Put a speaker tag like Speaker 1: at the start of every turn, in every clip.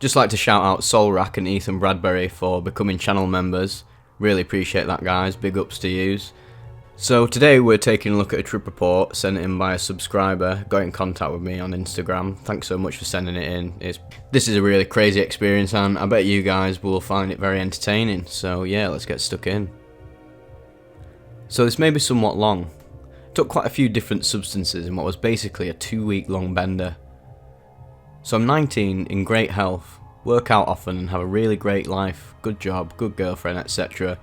Speaker 1: Just like to shout out Solrak and Ethan Bradbury for becoming channel members. Really appreciate that, guys. Big ups to yous. So today we're taking a look at a trip report sent in by a subscriber. Got in contact with me on Instagram. Thanks so much for sending it in. This is a really crazy experience and I bet you guys will find it very entertaining. So yeah, let's get stuck in. So this may be somewhat long. Took quite a few different substances in what was basically a 2-week long bender. So I'm 19, in great health, work out often and have a really great life, good job, good girlfriend, etc.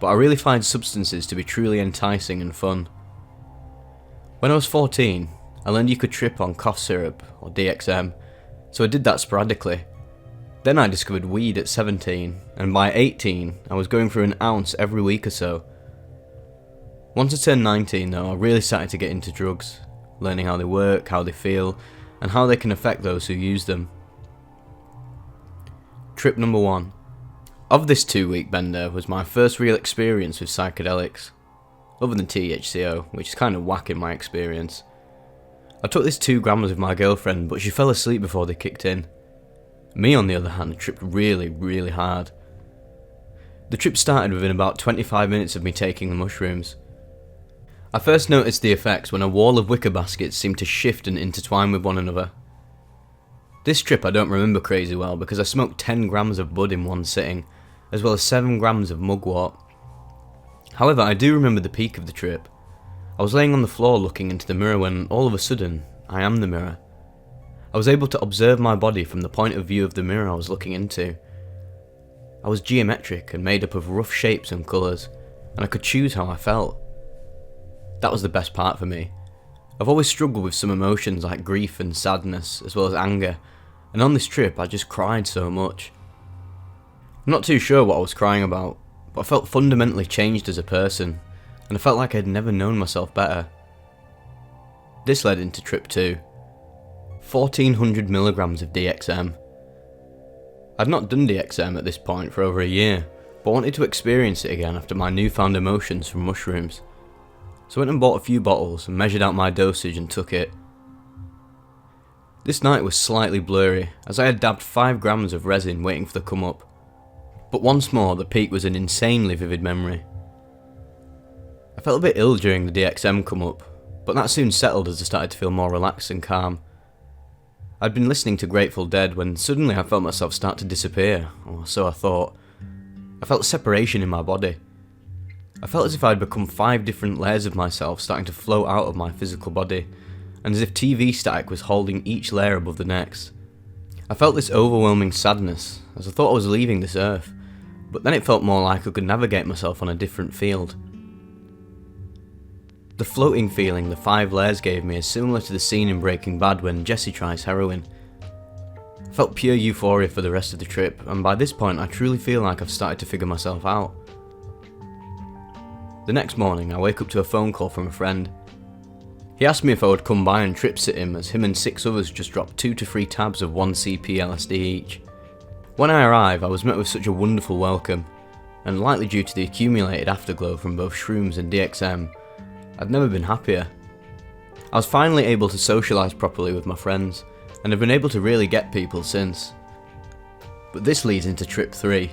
Speaker 1: But I really find substances to be truly enticing and fun. When I was 14, I learned you could trip on cough syrup, or DXM, so I did that sporadically. Then I discovered weed at 17, and by 18, I was going through an ounce every week or so. Once I turned 19 though, I really started to get into drugs, learning how they work, how they feel, and how they can affect those who use them. Trip number 1. Of this 2-week bender was my first real experience with psychedelics, other than THCO, which is kind of whack in my experience. I took this 2 grams with my girlfriend, but she fell asleep before they kicked in. Me on the other hand tripped really hard. The trip started within about 25 minutes of me taking the mushrooms. I first noticed the effects when a wall of wicker baskets seemed to shift and intertwine with one another. This trip I don't remember crazy well because I smoked 10 grams of bud in one sitting, as well as 7 grams of mugwort. However, I do remember the peak of the trip. I was laying on the floor looking into the mirror when, all of a sudden, I am the mirror. I was able to observe my body from the point of view of the mirror I was looking into. I was geometric and made up of rough shapes and colours, and I could choose how I felt. That was the best part for me. I've always struggled with some emotions like grief and sadness, as well as anger, and on this trip I just cried so much. I'm not too sure what I was crying about, but I felt fundamentally changed as a person, and I felt like I'd never known myself better. This led into trip 2. 1400 milligrams of DXM. I'd not done DXM at this point for over a year, but wanted to experience it again after my newfound emotions from mushrooms. So I went and bought a few bottles and measured out my dosage and took it. This night was slightly blurry, as I had dabbed 5 grams of resin waiting for the come up. But once more, the peak was an insanely vivid memory. I felt a bit ill during the DXM come up, but that soon settled as I started to feel more relaxed and calm. I'd been listening to Grateful Dead when suddenly I felt myself start to disappear, or so I thought. I felt separation in my body. I felt as if I'd become 5 different layers of myself starting to float out of my physical body, and as if TV static was holding each layer above the next. I felt this overwhelming sadness, as I thought I was leaving this earth, but then it felt more like I could navigate myself on a different field. The floating feeling the 5 layers gave me is similar to the scene in Breaking Bad when Jesse tries heroin. I felt pure euphoria for the rest of the trip, and by this point I truly feel like I've started to figure myself out. The next morning I wake up to a phone call from a friend. He asked me if I would come by and trip sit him, as him and 6 others just dropped 2 to 3 tabs of 1 CP LSD each. When I arrived, I was met with such a wonderful welcome, and likely due to the accumulated afterglow from both shrooms and DXM, I'd never been happier. I was finally able to socialise properly with my friends, and have been able to really get people since. But this leads into trip 3.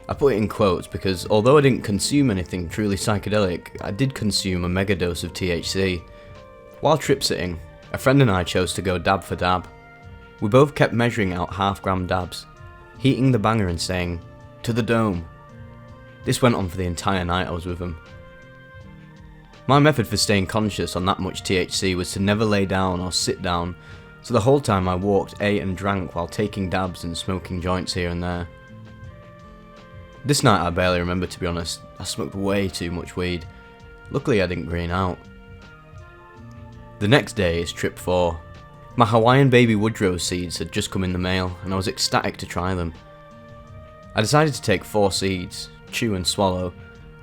Speaker 1: I put it in quotes because although I didn't consume anything truly psychedelic, I did consume a mega dose of THC. While trip sitting, a friend and I chose to go dab for dab. We both kept measuring out half-gram dabs, heating the banger and saying, "To the dome." This went on for the entire night I was with him. My method for staying conscious on that much THC was to never lay down or sit down, so the whole time I walked, ate and drank while taking dabs and smoking joints here and there. This night I barely remember, to be honest. I smoked way too much weed. Luckily I didn't green out. The next day is trip 4. My Hawaiian baby woodrose seeds had just come in the mail and I was ecstatic to try them. I decided to take 4 seeds, chew and swallow,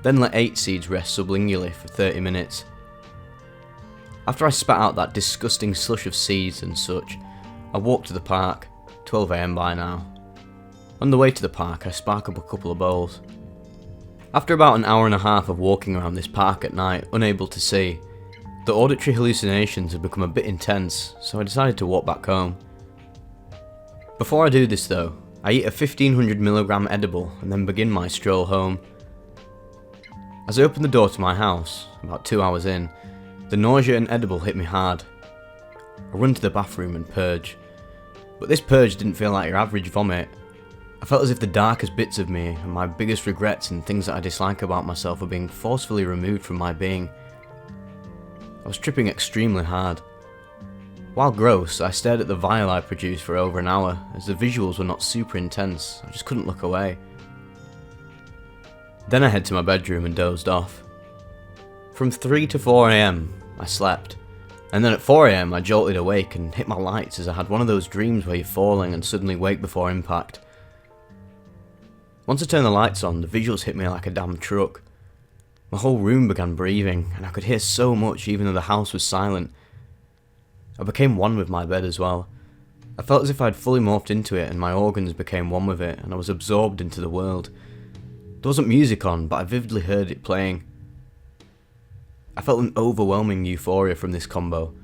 Speaker 1: then let 8 seeds rest sublingually for 30 minutes. After I spat out that disgusting slush of seeds and such, I walked to the park, 12 AM by now. On the way to the park I spark up a couple of bowls. After about an hour and a half of walking around this park at night, unable to see, the auditory hallucinations had become a bit intense, so I decided to walk back home. Before I do this though, I eat a 1500mg edible and then begin my stroll home. As I open the door to my house, about 2 hours in, the nausea and edible hit me hard. I run to the bathroom and purge, but this purge didn't feel like your average vomit. I felt as if the darkest bits of me and my biggest regrets and things that I dislike about myself were being forcefully removed from my being. I was tripping extremely hard. While gross, I stared at the vial I produced for over an hour, as the visuals were not super intense. I just couldn't look away. Then I head to my bedroom and dozed off. From 3 to 4 AM, I slept, and then at 4 AM I jolted awake and hit my lights as I had one of those dreams where you're falling and suddenly wake before impact. Once I turned the lights on, the visuals hit me like a damn truck. My whole room began breathing, and I could hear so much even though the house was silent. I became one with my bed as well. I felt as if I'd fully morphed into it and my organs became one with it and I was absorbed into the world. There wasn't music on, but I vividly heard it playing. I felt an overwhelming euphoria from this combo.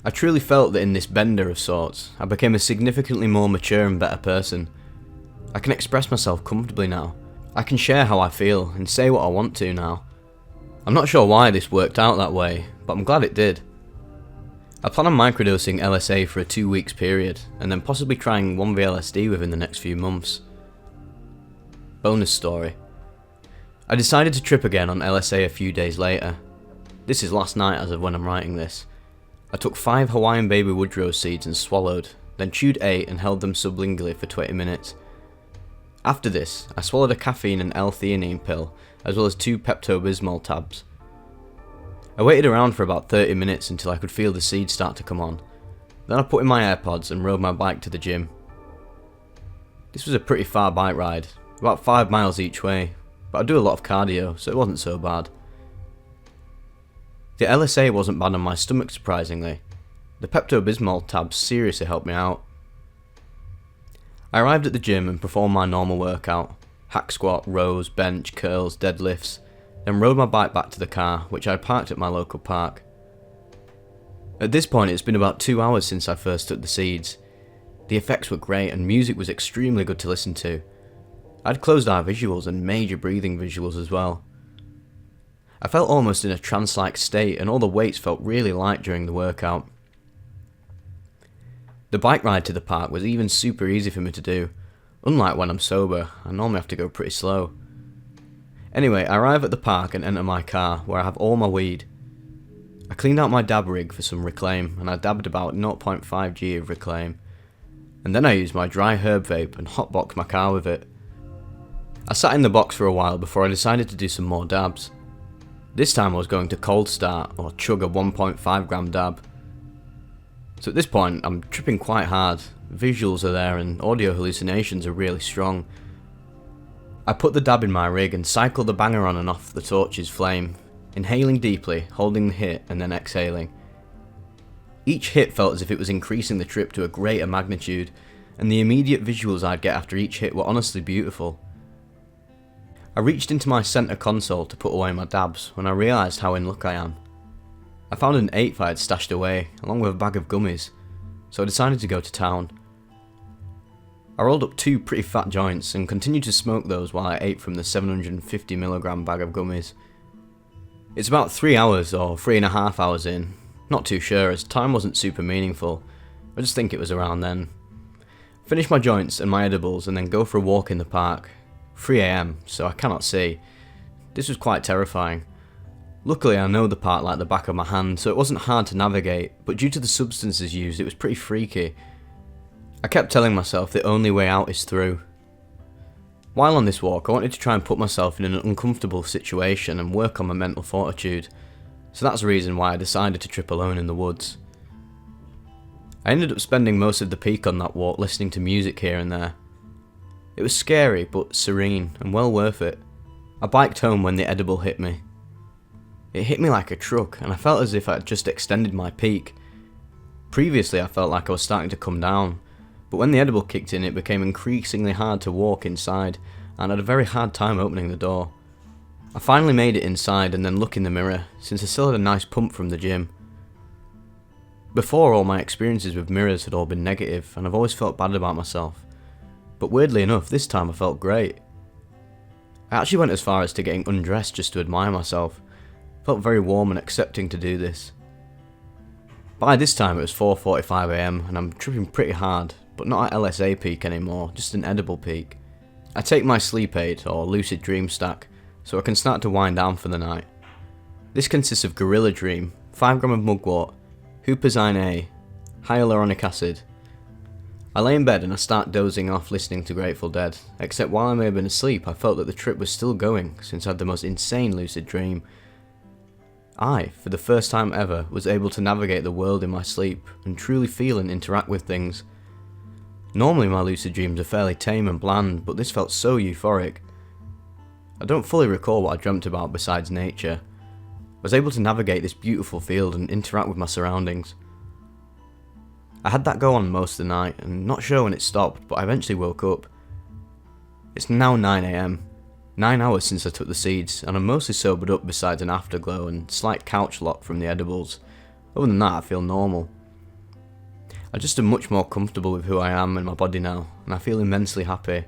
Speaker 1: I truly felt that in this bender of sorts, I became a significantly more mature and better person. I can express myself comfortably now. I can share how I feel and say what I want to now. I'm not sure why this worked out that way, but I'm glad it did. I plan on microdosing LSA for a 2 weeks period, and then possibly trying 1VLSD within the next few months. Bonus story. I decided to trip again on LSA a few days later. This is last night as of when I'm writing this. I took 5 Hawaiian baby woodrose seeds and swallowed, then chewed 8 and held them sublingually for 20 minutes. After this, I swallowed a caffeine and L-theanine pill, as well as 2 Pepto-Bismol tabs. I waited around for about 30 minutes until I could feel the seeds start to come on. Then I put in my AirPods and rode my bike to the gym. This was a pretty far bike ride, about 5 miles each way, but I do a lot of cardio, so it wasn't so bad. The LSA wasn't bad on my stomach surprisingly. The Pepto-Bismol tabs seriously helped me out. I arrived at the gym and performed my normal workout, hack squat, rows, bench, curls, deadlifts, then rode my bike back to the car, which I parked at my local park. At this point it's been about 2 hours since I first took the seeds. The effects were great and music was extremely good to listen to. I had closed eye visuals and major breathing visuals as well. I felt almost in a trance-like state and all the weights felt really light during the workout. The bike ride to the park was even super easy for me to do. Unlike when I'm sober, I normally have to go pretty slow. Anyway, I arrive at the park and enter my car, where I have all my weed. I cleaned out my dab rig for some Reclaim, and I dabbed about 0.5 G of Reclaim. And then I used my dry herb vape and hotboxed my car with it. I sat in the box for a while before I decided to do some more dabs. This time I was going to cold start, or chug a 1.5 gram dab. So at this point, I'm tripping quite hard, visuals are there and audio hallucinations are really strong. I put the dab in my rig and cycled the banger on and off the torch's flame, inhaling deeply, holding the hit and then exhaling. Each hit felt as if it was increasing the trip to a greater magnitude, and the immediate visuals I'd get after each hit were honestly beautiful. I reached into my centre console to put away my dabs when I realised how in luck I am. I found an 8th I had stashed away, along with a bag of gummies, so I decided to go to town. I rolled up 2 pretty fat joints and continued to smoke those while I ate from the 750mg bag of gummies. It's about 3 hours or 3.5 hours in, not too sure as time wasn't super meaningful, I just think it was around then. Finish my joints and my edibles and then go for a walk in the park. 3 AM, so I cannot see. This was quite terrifying. Luckily I know the park like the back of my hand, so it wasn't hard to navigate, but due to the substances used it was pretty freaky. I kept telling myself the only way out is through. While on this walk I wanted to try and put myself in an uncomfortable situation and work on my mental fortitude, so that's the reason why I decided to trip alone in the woods. I ended up spending most of the peak on that walk listening to music here and there. It was scary but serene and well worth it. I biked home when the edible hit me. It hit me like a truck and I felt as if I had just extended my peak. Previously I felt like I was starting to come down, but when the edible kicked in it became increasingly hard to walk inside and I had a very hard time opening the door. I finally made it inside and then looked in the mirror, since I still had a nice pump from the gym. Before, all my experiences with mirrors had all been negative, and I've always felt bad about myself. But weirdly enough, this time I felt great. I actually went as far as to getting undressed just to admire myself. Felt very warm and accepting to do this. By this time it was 4:45 AM and I'm tripping pretty hard, but not at LSA peak anymore, just an edible peak. I take my sleep aid, or lucid dream stack, so I can start to wind down for the night. This consists of Gorilla Dream, 5 grams of mugwort, Huperzine A, hyaluronic acid. I lay in bed and I start dozing off listening to Grateful Dead, except while I may have been asleep I felt that the trip was still going since I had the most insane lucid dream. I, for the first time ever, was able to navigate the world in my sleep and truly feel and interact with things. Normally my lucid dreams are fairly tame and bland, but this felt so euphoric. I don't fully recall what I dreamt about besides nature. I was able to navigate this beautiful field and interact with my surroundings. I had that go on most of the night, and not sure when it stopped, but I eventually woke up. It's now 9 AM, 9 hours since I took the seeds, and I'm mostly sobered up besides an afterglow and slight couch lock from the edibles. Other than that, I feel normal. I just am much more comfortable with who I am and my body now, and I feel immensely happy.